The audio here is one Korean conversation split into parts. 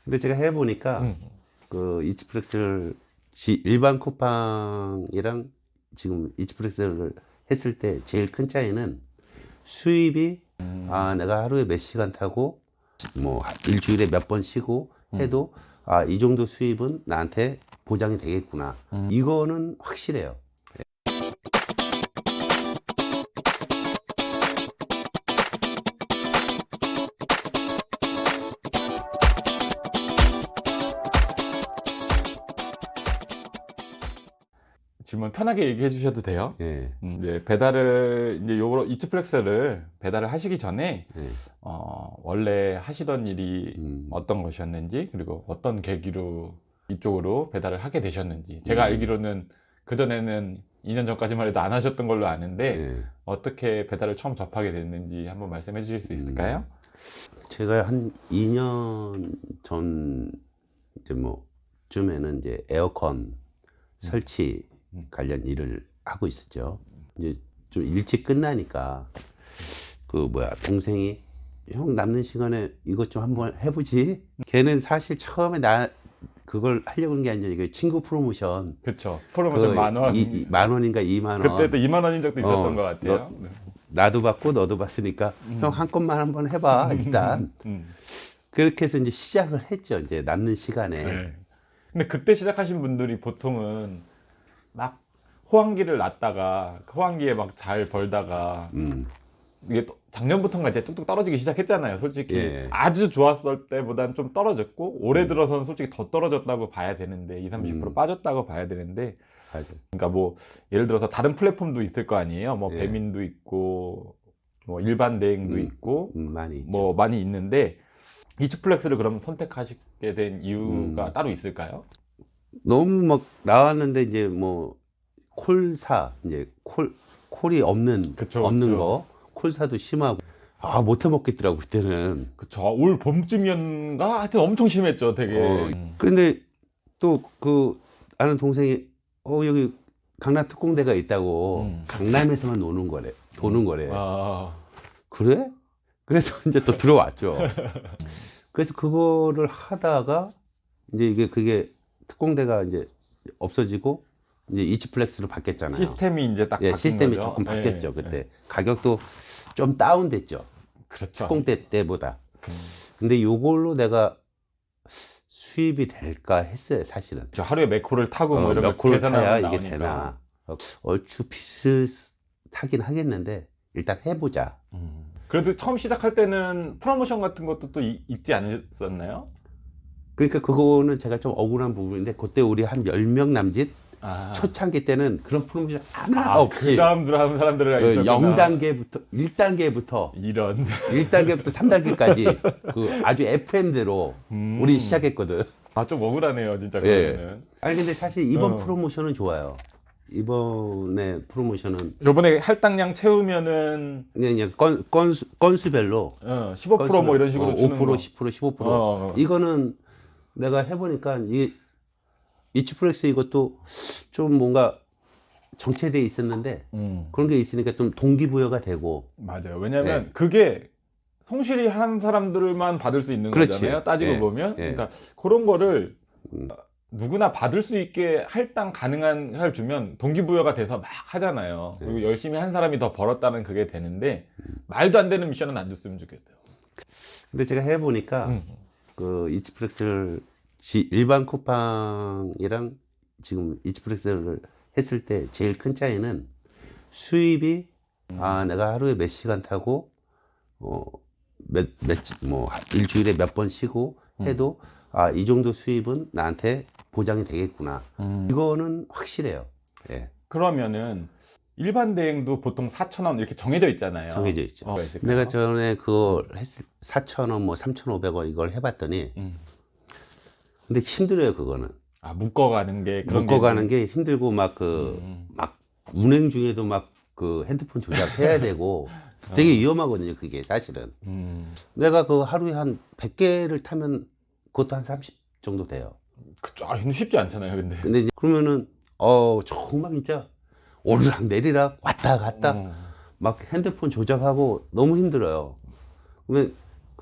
근데 제가 해보니까 그 이치플렉스를 일반 쿠팡이랑 지금 이치플렉스를 했을 때 제일 큰 차이는 수입이 내가 하루에 몇 시간 타고 뭐 일주일에 몇 번 쉬고 해도 이 정도 수입은 나한테 보장이 되겠구나. 이거는 확실해요. 질문 편하게 얘기해 주셔도 돼요. 예. 네, 배달을 이제 요거 이츠플렉스를 배달을 하시기 전에 예. 원래 하시던 일이 음. 어떤 것이었는지, 그리고 어떤 계기로 이쪽으로 배달을 하게 되셨는지. 제가 알기로는 그전에는 2년 전까지만 해도 안 하셨던 걸로 아는데 예. 어떻게 배달을 처음 접하게 됐는지 한번 말씀해 주실 수 있을까요? 제가 한 2년 전 이제 뭐 쯤에는 이제 에어컨 설치 관련 일을 하고 있었죠. 이제 좀 일찍 끝나니까 그 뭐야 동생이 형 남는 시간에 이것 좀 한번 해보지. 걔는 사실 처음에 나 그걸 하려고 하는 게 아니라 이거 친구 프로모션 그쵸. 프로모션 그 만 원. 만 원인가 2만 원. 그때도 2만 원인 적도 있었던 것 너, 같아요. 네. 나도 받고 너도 받으니까 형 한 건만 한번 해봐 일단. 그렇게 해서 이제 시작을 했죠. 이제 남는 시간에. 네. 근데 그때 시작하신 분들이 보통은 막 호황기를 놨다가 그 호황기에 막 잘 벌다가 이게 또 작년부터인가 이제 뚝뚝 떨어지기 시작했잖아요. 솔직히 예. 아주 좋았을 때보단 좀 떨어졌고 올해 들어서는 솔직히 더 떨어졌다고 봐야 되는데 20-30% 빠졌다고 봐야 되는데, 맞아. 그러니까 뭐 예를 들어서 다른 플랫폼도 있을 거 아니에요. 뭐 예. 배민도 있고 뭐 일반 대행도 있고 많이 있죠. 뭐 많이 있는데 이츠플렉스를 그럼 선택하시게 된 이유가 따로 있을까요? 너무 막 나왔는데 이제 뭐 콜사 이제 콜이 없는 그쵸, 없는 그쵸. 거 콜사도 심하고 못 해 먹겠더라고 그때는. 그쵸. 올 봄쯤이었는가? 하여튼 엄청 심했죠, 되게. 근데 또 그 아는 동생이 여기 강남 특공대가 있다고 강남에서만 도는 거래. 그래? 그래서 이제 또 들어왔죠. 그래서 그거를 하다가 이제 그게 특공대가 이제 없어지고 이제 이츠플렉스로 바뀌었잖아요. 시스템이 이제 딱 예, 바뀐 시스템이 거죠. 조금 바뀌었죠. 예, 그때 예. 가격도 좀 다운됐죠. 그렇죠. 특공대 때보다. 근데 요걸로 내가 수입이 될까 했어요, 사실은. 저 하루에 몇 콜을 타고 뭐 이런 몇 거 콜을 타야 계산하면 이게 나오니까. 되나. 얼추 비슷하긴 하겠는데 일단 해보자. 그래도 처음 시작할 때는 프로모션 같은 것도 또 있지 않으셨나요? 그러니까 그거는 제가 좀 억울한 부분인데 그때 우리 한 10명 남짓 초창기 때는 그런 프로모션 하나 없이 그 다음 사람들이 있었구나. 0단계부터 1단계부터 이런 1단계부터 3단계까지 그 아주 FM대로 우리 시작했거든. 좀 억울하네요 진짜 예. 그러면은. 아니 근데 사실 이번 프로모션은 좋아요. 이번에 프로모션은 요번에 할당량 채우면은 그냥 건수별로 15% 뭐 이런 식으로 5% 주는 거. 10% 15% 이거는 내가 해보니까 이츠프렉스 이것도 좀 뭔가 정체되어 있었는데 그런 게 있으니까 좀 동기부여가 되고. 맞아요. 왜냐면 예. 그게 성실히 하는 사람들만 받을 수 있는 그렇지. 거잖아요. 따지고 예. 보면. 예. 그러니까 그런 거를 누구나 받을 수 있게 할당 가능한 할 주면 동기부여가 돼서 막 하잖아요. 그리고 열심히 한 사람이 더 벌었다는 그게 되는데 말도 안 되는 미션은 안 줬으면 좋겠어요. 근데 제가 해보니까 그 이츠프렉스를 일반 쿠팡이랑 지금 이츠프렉스를 했을 때 제일 큰 차이는 수입이 내가 하루에 몇 시간 타고 뭐 일주일에 몇 번 쉬고 해도 이 정도 수입은 나한테 보장이 되겠구나. 이거는 확실해요. 예. 그러면은 일반 대행도 보통 4,000원 이렇게 정해져 있잖아요. 정해져 있죠. 있을까요? 내가 전에 그거 4,000원 뭐 3,500원 이걸 해봤더니 근데 힘들어요 그거는. 묶어가는 게 그런 묶어가는 게 힘들고 막 막 운행 중에도 막 그 핸드폰 조작해야 되고 되게 위험하거든요 그게 사실은. 내가 그 하루에 한 100개를 타면 그것도 한 30 정도 돼요. 그쵸. 근데 쉽지 않잖아요 근데. 근데 이제 그러면은 정말 진짜 오르락 내리락 왔다 갔다 막 핸드폰 조작하고 너무 힘들어요. 그러면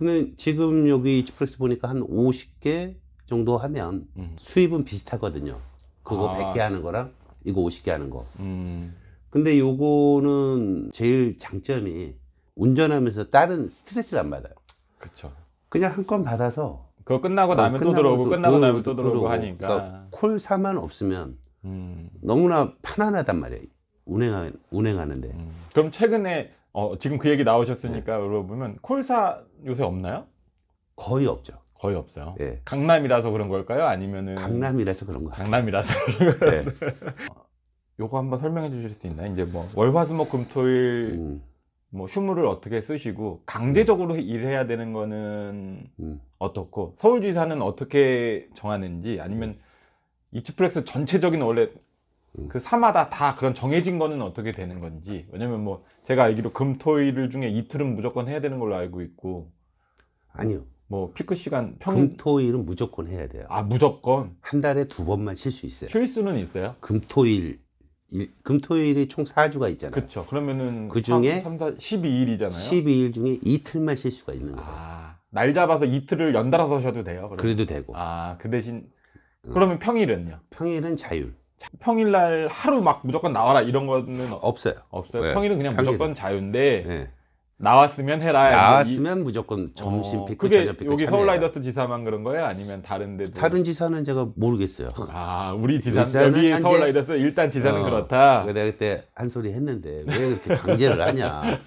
근데 지금 여기 이지플렉스 보니까 한 50개 정도 하면 수입은 비슷하거든요. 그거 아. 100개 하는 거랑 이거 50개 하는 거. 음. 근데 요거는 제일 장점이 운전하면서 다른 스트레스를 안 받아요. 그쵸. 그냥 한 건 받아서 그거 끝나고 나면 또 들어오고 끝나고 나면 또 들어오고 하니까. 그러니까 콜사만 없으면 음. 너무나 편안하단 말이에요. 운행하는데. 그럼 최근에 지금 그 얘기 나오셨으니까 물어보면 콜사 요새 없나요? 거의 없죠. 거의 없어요. 예. 강남이라서 그런 걸까요? 아니면은 강남이라서 그런 거 같아요. 강남이라서. 예. 요거 한번 설명해 주실 수 있나요? 이제 뭐 월화수목금토일 뭐 휴무를 어떻게 쓰시고 강제적으로 일해야 되는 거는 어떻고 서울지사는 어떻게 정하는지 아니면 이지플렉스 전체적인 원래 그 사마다 다 그런 정해진 거는 어떻게 되는 건지. 왜냐면 뭐 제가 알기로 금토일 중에 이틀은 무조건 해야 되는 걸로 알고 있고 아니요. 뭐 피크 시간 금토일은 무조건 해야 돼요. 아 무조건 한 달에 2번만 쉴 수 있어요. 쉴 수는 있어요? 금토일이 총 4주가 있잖아요. 그쵸. 그러면은 그 중에 3, 4, 12일이잖아요. 12일 중에 이틀만 쉴 수가 있는 거예요. 아, 날 잡아서 이틀을 연달아서 쉬어도 돼요? 그러면? 그래도 되고. 아, 그 대신 그러면 평일은요? 평일은 자율. 평일날 하루 막 무조건 나와라 이런 거는 없어요. 없어요? 네. 평일은 그냥 평일은. 무조건 자유인데 네. 나왔으면 해라. 나왔으면 무조건 점심 피크, 그게 저녁 피크 여기 참여해라. 서울라이더스 지사만 그런 거예요? 아니면 다른 데도? 다른 지사는 제가 모르겠어요. 아, 우리 지사 지사는 여기 현재- 서울라이더스 일단 지사는 그렇다. 내가 그때 한 소리 했는데 왜 그렇게 강제를 하냐.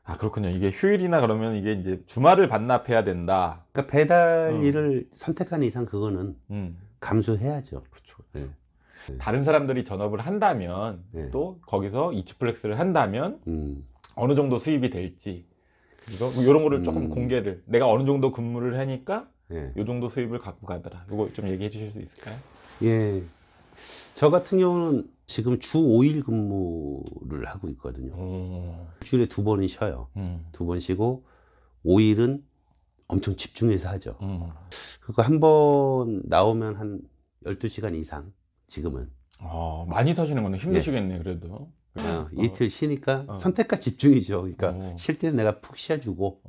아, 그렇군요. 이게 휴일이나 그러면 이게 이제 주말을 반납해야 된다. 그러니까 배달 일을 선택하는 이상 그거는 감수해야죠. 그렇죠. 네. 다른 사람들이 전업을 한다면 네. 또 거기서 이지플렉스를 한다면 음. 어느 정도 수입이 될지 이런 거를 조금 공개를 내가 어느 정도 근무를 하니까 예. 이 정도 수입을 갖고 가더라. 이거 좀 얘기해 주실 수 있을까요? 예. 저 같은 경우는 지금 주 5일 근무를 하고 있거든요. 일주일에 2번은 쉬어요. 2번 쉬고 5일은 엄청 집중해서 하죠. 그거 한 번 나오면 한 12시간 이상 지금은. 많이 사시는 거는 힘드시겠네 그래도. 이틀 쉬니까 선택과 집중이죠. 그러니까 쉴 때는 내가 푹 쉬어주고.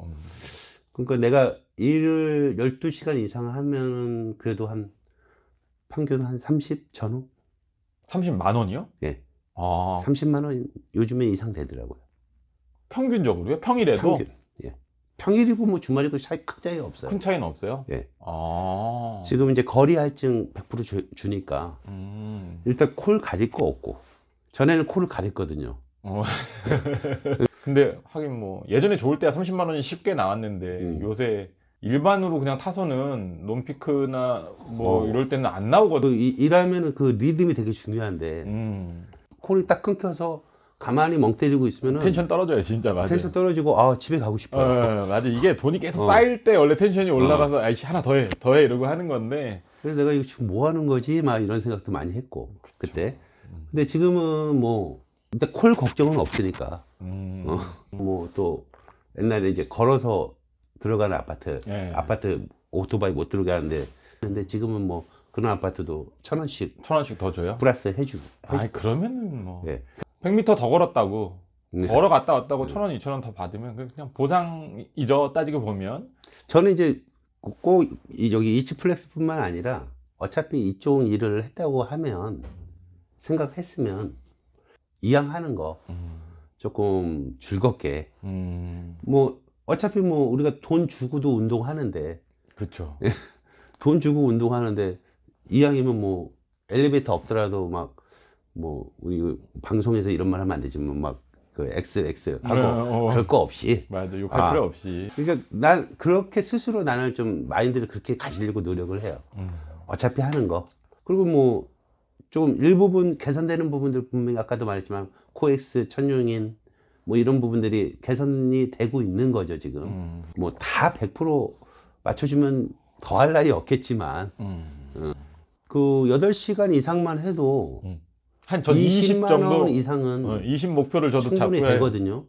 그러니까 내가 일을 12시간 이상 하면 그래도 한 평균 한 30 전후? 30만 원이요? 예. 아, 30만 원 요즘에 이상 되더라고요. 평균적으로요? 평일에도? 평균. 예. 평일이고 뭐 주말이고 큰 차이가 없어요. 큰 차이는 없어요? 예. 아. 지금 이제 거리 할증 100% 주니까 일단 콜 가릴 거 없고 전에는 콜을 가렸거든요. 근데 하긴 뭐 예전에 좋을 때야 30만 원이 쉽게 나왔는데 요새 일반으로 그냥 타서는 논피크나 뭐 이럴 때는 안 나오거든. 일하면은 그 리듬이 되게 중요한데 콜이 딱 끊겨서 가만히 멍 때리고 있으면은 텐션 떨어져요 진짜. 맞아요. 텐션 떨어지고 아 집에 가고 싶어요. 맞아. 이게 돈이 계속 쌓일 때 원래 텐션이 올라가서 아이씨 하나 더해 이러고 하는 건데. 그래서 내가 이거 지금 뭐 하는 거지 막 이런 생각도 많이 했고 그때. 근데 지금은 뭐 일단 콜 걱정은 없으니까 뭐 또 옛날에 이제 걸어서 들어가는 아파트 예. 아파트 오토바이 못 들어가게 하는데 근데 지금은 뭐 그런 아파트도 1,000원씩 1,000원씩 더 줘요? 플러스 해주고 아이 그러면은 뭐 네. 100m 더 걸었다고 네. 걸어갔다 왔다고 1,000원, 2,000원 더 받으면 그냥 보상이죠. 따지고 보면. 저는 이제 꼭 여기 이지플렉스뿐만 아니라 어차피 이쪽 일을 했다고 하면 생각했으면 이왕하는 거 조금 즐겁게 뭐 어차피 뭐 우리가 돈 주고도 운동하는데 그렇죠. 돈 주고 운동하는데 이왕이면 뭐 엘리베이터 없더라도 막 뭐 우리 방송에서 이런 말 하면 안 되지만 막 그 XX 하고 그럴 거 없이 맞아. 욕할 필요 없이. 그러니까 난 그렇게 스스로 나는 좀 마인드를 그렇게 가지려고 노력을 해요. 어차피 하는 거. 그리고 뭐 조금 일부분 개선되는 부분들 분명히 아까도 말했지만 코엑스, 천용인 뭐 이런 부분들이 개선이 되고 있는 거죠 지금. 뭐 다 100% 맞춰주면 더할 날이 없겠지만 그 8시간 이상만 해도 한 전 20 20만 정도 원 이상은 20 목표를 저도 충분히 잡고 되거든요.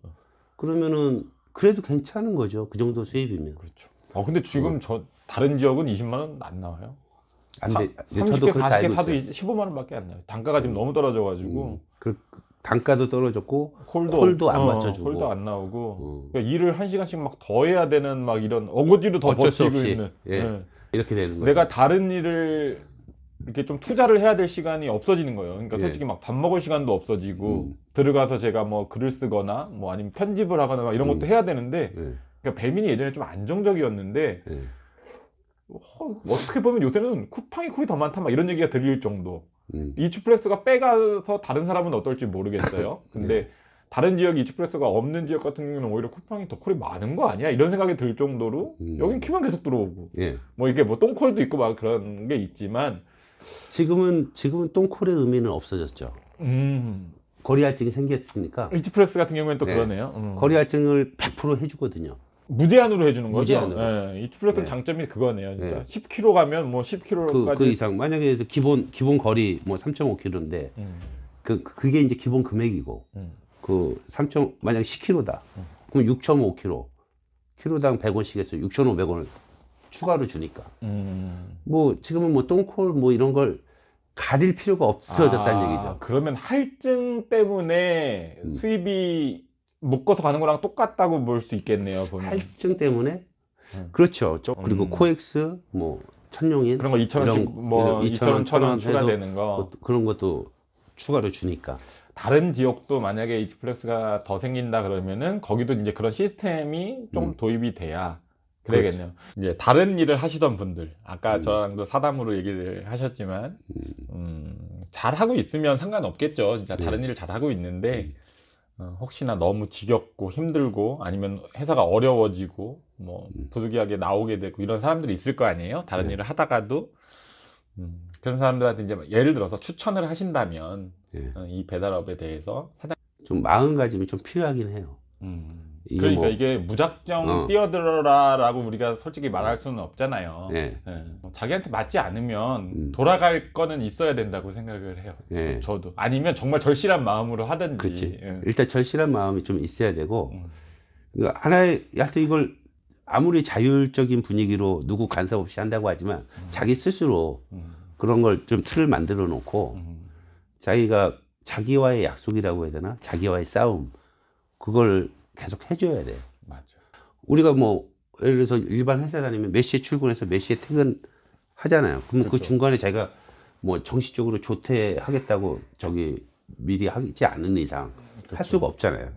그러면은 그래도 괜찮은 거죠. 그 정도 수입이면. 그렇죠. 근데 지금 저 다른 지역은 20만 원 안 나와요. 안 돼. 30개, 저도 그렇게 40개 알고 타도 있어요. 15만 원밖에 안 나와요. 단가가 지금 너무 떨어져가지고. 단가도 떨어졌고 콜도 안 맞춰주고. 콜도 안 나오고 그러니까 일을 1시간씩 막 더 해야 되는 막 이런 어거지로 더 어쩔 수 버티고 없이. 있는. 예. 예. 이렇게 되는 거죠. 내가 다른 일을 이렇게 좀 투자를 해야 될 시간이 없어지는 거예요. 그러니까 예. 솔직히 막 밥 먹을 시간도 없어지고 들어가서 제가 뭐 글을 쓰거나 뭐 아니면 편집을 하거나 막 이런 것도 해야 되는데 예. 그러니까 배민이 예전에 좀 안정적이었는데 예. 어떻게 보면 요새는 쿠팡이 콜이 더 많다 막 이런 얘기가 들릴 정도. 음. 이츠프레스가 빼가서 다른 사람은 어떨지 모르겠어요. 근데 네. 다른 지역이 이츠프레스가 없는 지역 같은 경우는 오히려 쿠팡이 더 콜이 많은 거 아니야? 이런 생각이 들 정도로 여긴 큐만 계속 들어오고 예. 뭐 이게 뭐 똥콜도 있고 막 그런 게 있지만 지금은 똥콜의 의미는 없어졌죠. 거리 할증이 생겼으니까 이츠프레스 같은 경우에는 또 네. 그러네요. 거리 할증을 100% 해주거든요. 무제한으로 해주는 거죠. 무제한으로. 예, 이츠프레스 네. 장점이 그거네요. 진짜 네. 10km 가면 뭐 10km까지 그 이상 만약에 그래서 기본 거리 뭐 3.5km인데 그게 이제 기본 금액이고 그 만약 10km다. 그럼 6.5km. 키로당 100원씩 해서 6,500원을 추가로 주니까. 뭐 지금은 뭐 똥콜 뭐 이런 걸 가릴 필요가 없어졌다는 얘기죠. 그러면 할증 때문에 수입이 묶어서 가는 거랑 똑같다고 볼 수 있겠네요. 보면. 할증 때문에 그렇죠. 그리고 코엑스 뭐 천용인 그런 거 2,000원씩 뭐 2,000원, 1,000원 추가되는 거 그런 것도 추가로 주니까. 다른 지역도 만약에 이츠플렉스가 더 생긴다 그러면은 거기도 이제 그런 시스템이 좀 도입이 돼야 그래야겠네요. 이제 다른 일을 하시던 분들 아까 저랑도 사담으로 얘기를 하셨지만 잘하고 있으면 상관없겠죠. 진짜 다른 일을 잘하고 있는데 혹시나 너무 지겹고 힘들고 아니면 회사가 어려워지고 뭐 부득이하게 나오게 되고 이런 사람들이 있을 거 아니에요. 다른 일을 하다가도 그런 사람들한테 이제 예를 들어서 추천을 하신다면 이 배달업에 대해서 좀 마음가짐이 좀 필요하긴 해요. 그러니까 이게 무작정 뛰어들어라라고 우리가 솔직히 말할 수는 없잖아요. 자기한테 맞지 않으면 돌아갈 거는 있어야 된다고 생각을 해요. 저도 아니면 정말 절실한 마음으로 하든지. 그렇지. 일단 절실한 마음이 좀 있어야 되고 하나의 하여튼 이걸 아무리 자율적인 분위기로 누구 간섭 없이 한다고 하지만 자기 스스로 그런 걸 좀 틀을 만들어 놓고 자기가 자기와의 약속이라고 해야 되나? 자기와의 싸움 그걸 계속 해줘야 돼요. 맞아. 우리가 뭐 예를 들어서 일반 회사 다니면 몇 시에 출근해서 몇 시에 퇴근 하잖아요. 그러면 그렇죠. 그 중간에 자기가 뭐 정식적으로 조퇴하겠다고 미리 하지 않는 이상 그렇죠. 할 수가 없잖아요.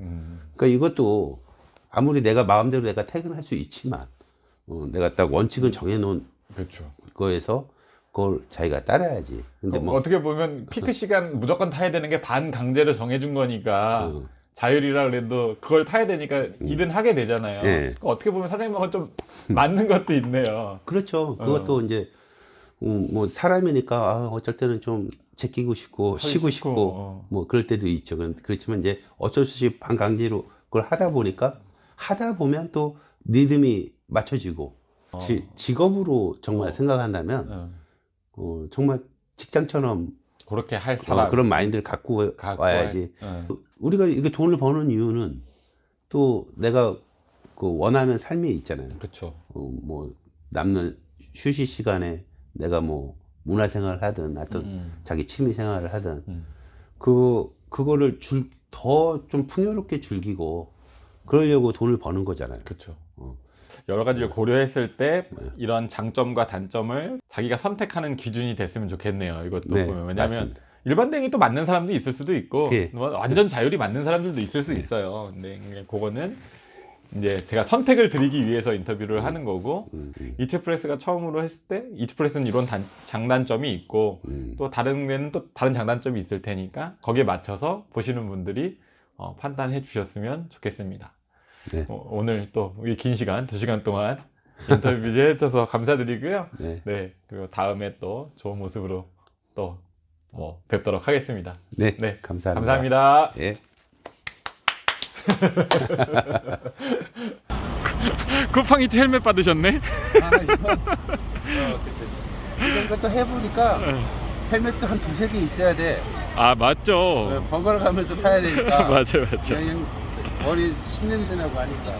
그러니까 이것도 아무리 내가 마음대로 내가 퇴근할 수 있지만 내가 딱 원칙은 정해놓은 그렇죠. 거에서 그걸 자기가 따라야지. 근데 뭐 어떻게 보면 피크 시간 무조건 타야 되는 게 반강제로 정해준 거니까 자율이라 그래도 그걸 타야 되니까 일은 하게 되잖아요. 그러니까 어떻게 보면 사장님하고 좀 맞는 것도 있네요. 그렇죠. 그것도 이제 뭐 사람이니까 어쩔 때는 좀 제끼고 싶고 쉬고 싶고 뭐 그럴 때도 있죠. 그렇지만 이제 어쩔 수 없이 반강제로 그걸 하다 보면 또 리듬이 맞춰지고 직업으로 정말 생각한다면 정말 직장처럼 그렇게 할 사람 그런 마인드를 갖고 와야지. 우리가 이렇게 돈을 버는 이유는 또 내가 그 원하는 삶이 있잖아요. 그렇죠. 뭐 남는 휴식 시간에 내가 뭐 문화생활을 하든 하여튼 자기 취미생활을 하든 그거를 더 좀 풍요롭게 즐기고 그러려고 돈을 버는 거잖아요. 그렇죠. 여러 가지를 고려했을 때 이런 장점과 단점을 자기가 선택하는 기준이 됐으면 좋겠네요. 이것도 보면 왜냐하면 맞습니다. 일반댕이 또 맞는 사람도 있을 수도 있고 완전 자율이 맞는 사람들도 있을 수 있어요. 근데 그거는 이제 제가 선택을 드리기 위해서 인터뷰를 하는 거고 이츠프레스가 처음으로 했을 때 이츠프레스는 이런 장단점이 있고 또 다른 데는 또 다른 장단점이 있을 테니까 거기에 맞춰서 보시는 분들이 판단해 주셨으면 좋겠습니다. 오늘 또 긴 시간 2시간 동안 인터뷰 해주셔서 감사드리고요. 그리고 다음에 또 좋은 모습으로 또 뵙도록 하겠습니다. 네, 감사합니다. 감사합니다. 쿠팡이츠 헬멧 받으셨네? 이런 것도 해보니까 헬멧도 한 2-3개 있어야 돼. 아 맞죠. 번갈아 가면서 타야 되니까. 맞아요. 그냥 머리 신냄새 나고 하니까.